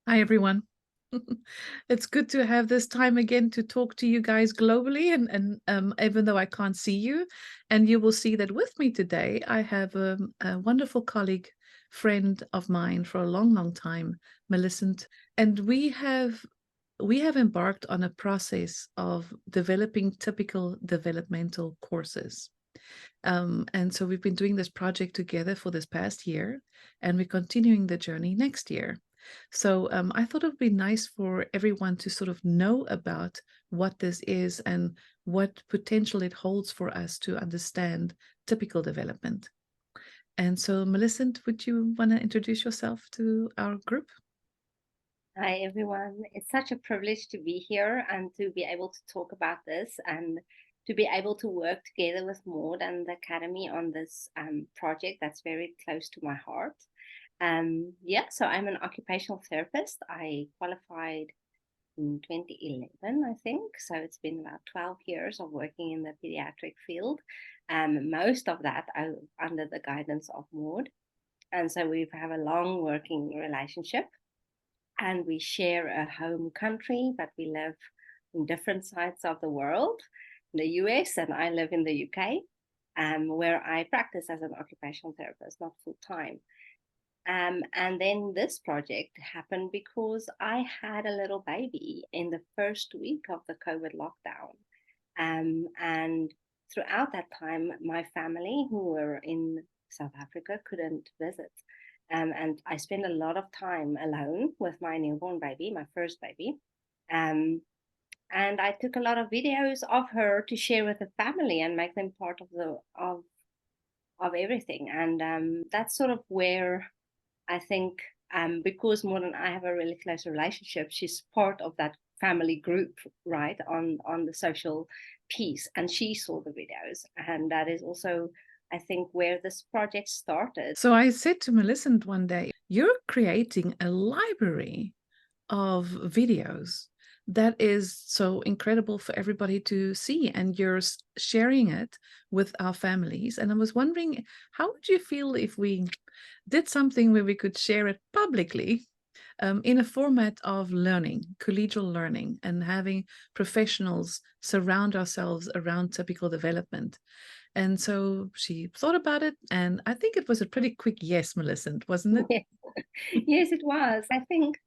Hi, everyone. It's good to have this time again to talk to you guys globally, and even though I can't see you, and you will see that with me today, I have a wonderful colleague, friend of mine for a long, long time, Millicent, and we have embarked on a process of developing typical developmental courses. And so we've been doing this project together for this past year, and we're continuing the journey next year. So I thought it would be nice for everyone to sort of know about what this is and what potential it holds for us to understand typical development. And so, Millicent, would you want to introduce yourself to our group? Hi, everyone. It's such a privilege to be here and to be able to talk about this and to be able to work together with Maude and the Academy on this project that's very close to my heart. So I'm an occupational therapist. I qualified in 2011, I think. So it's been about 12 years of working in the pediatric field. Most of that under the guidance of Maude. And so we have a long working relationship and we share a home country, but we live in different sides of the world. In the US, and I live in the UK, where I practice as an occupational therapist, not full time. And then this project happened because I had a little baby in the first week of the COVID lockdown. And throughout that time, my family, who were in South Africa, couldn't visit. And I spent a lot of time alone with my newborn baby, my first baby. Um, and I took a lot of videos of her to share with the family and make them part of of everything. And that's sort of where I think because Maud and I have a really close relationship, she's part of that family group, right, on the social piece, and she saw the videos, and that is also, I think, where this project started. So I said to Millicent one day, you're creating a library of videos that is so incredible for everybody to see, and you're sharing it with our families. And I was wondering, how would you feel if we did something where we could share it publicly, in a format of learning, collegial learning, and having professionals surround ourselves around typical development? And so she thought about it, and I think it was a pretty quick yes, Millicent, wasn't it? Yes, yes, it was. I think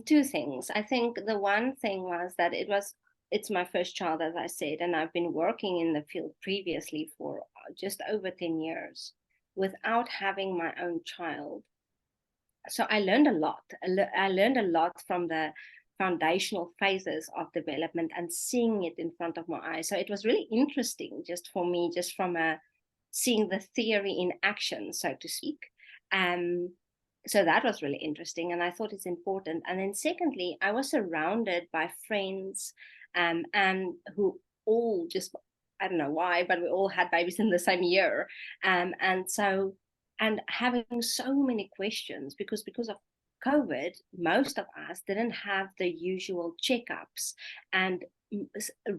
two things. I think the one thing was that it's my first child, as I said, and I've been working in the field previously for just over 10 years without having my own child. So I learned a lot. I learned a lot from the foundational phases of development and seeing it in front of my eyes. So it was really interesting just for me, just from a seeing the theory in action, so to speak. Um, so that was really interesting, and I thought it's important. And then secondly, I was surrounded by friends, and who all just, I don't know why, but we all had babies in the same year, and so and having so many questions because of COVID, most of us didn't have the usual checkups and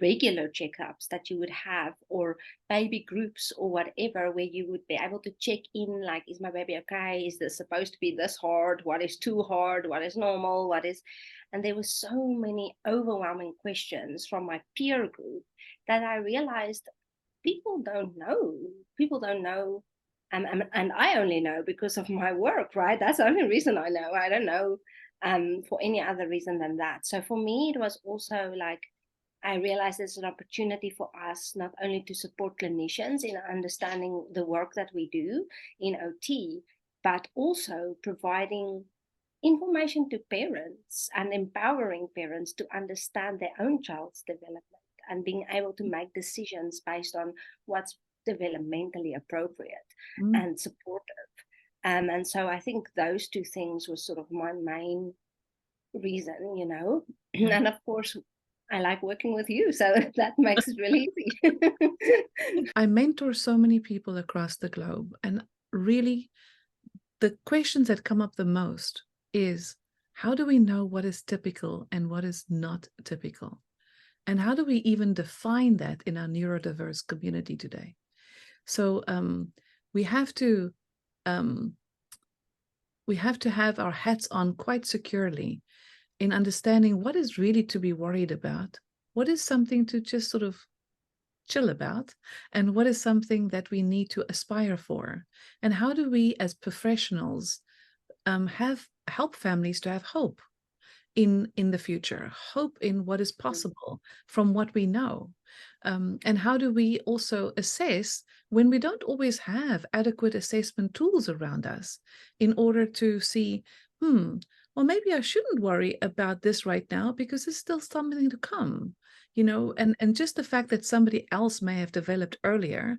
regular checkups that you would have, or baby groups or whatever, where you would be able to check in, like, is my baby okay? Is this supposed to be this hard? What is too hard? What is normal? What is, and there were so many overwhelming questions from my peer group that I realized people don't know. People don't know. And I only know because of my work, right? That's the only reason I know. I don't know for any other reason than that. So for me, it was also like, I realized there's an opportunity for us not only to support clinicians in understanding the work that we do in OT, but also providing information to parents and empowering parents to understand their own child's development and being able to make decisions based on what's developmentally appropriate Mm. and supportive. And so I think those two things were sort of my main reason, you know. Yeah. And of course, I like working with you, so that makes it really easy. I mentor so many people across the globe, and really the questions that come up the most is, how do we know what is typical and what is not typical? And how do we even define that in our neurodiverse community today? So we have to um, we have to have our hats on quite securely in understanding what is really to be worried about, what is something to just sort of chill about, and what is something that we need to aspire for, and how do we as professionals have help families to have hope in the future, hope in what is possible from what we know. And how do we also assess when we don't always have adequate assessment tools around us in order to see, well, maybe I shouldn't worry about this right now because there's still something to come, and just the fact that somebody else may have developed earlier,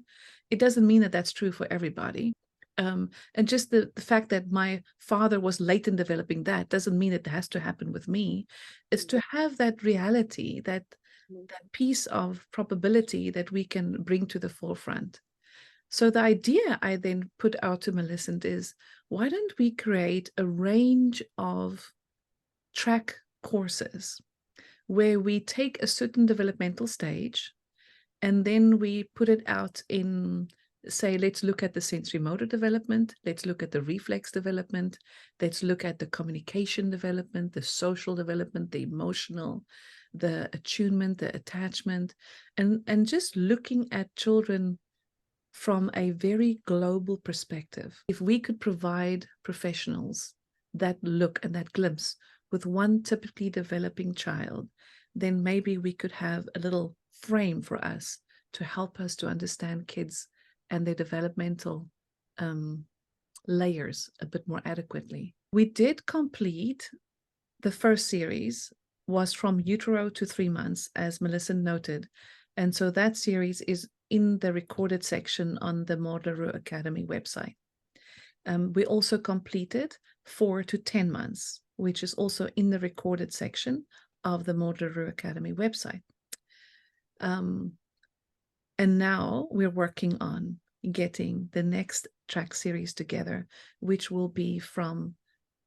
it doesn't mean that that's true for everybody. And just the fact that my father was late in developing that doesn't mean it has to happen with me. It's to have that reality, that piece of probability that we can bring to the forefront. So the idea I then put out to Millicent is, why don't we create a range of track courses where we take a certain developmental stage and then we put it out in, say, let's look at the sensory motor development, let's look at the reflex development, let's look at the communication development, the social development, the emotional, the attunement, the attachment, and just looking at children from a very global perspective. If we could provide professionals that look and that glimpse with one typically developing child, then maybe we could have a little frame for us to help us to understand kids and their developmental layers a bit more adequately. We did complete the first series, was from utero to 3 months, as Melissa noted. And so that series is in the recorded section on the Maude Academy website. We also completed 4 to 10 months, which is also in the recorded section of the Maude Academy website. And now we're working on getting the next track series together, which will be from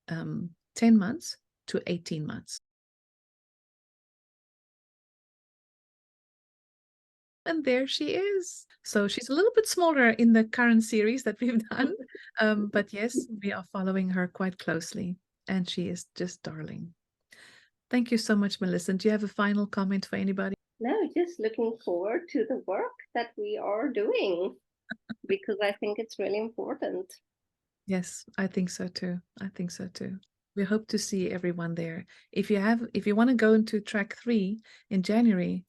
10 months to 18 months. And there she is. So she's a little bit smaller in the current series that we've done. But yes, we are following her quite closely. And she is just darling. Thank you so much, Melissa. Do you have a final comment for anybody? No, just looking forward to the work that we are doing because I think it's really important. Yes, I think so too. I think so too. We hope to see everyone there. If you want to go into track 3 in January,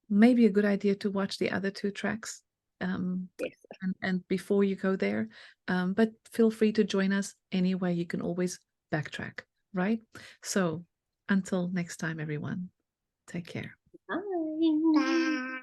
maybe a good idea to watch the other 2 tracks. Yes. And before you go there, but feel free to join us anyway. You can always backtrack, right? So until next time, everyone, take care. Bye. Bye.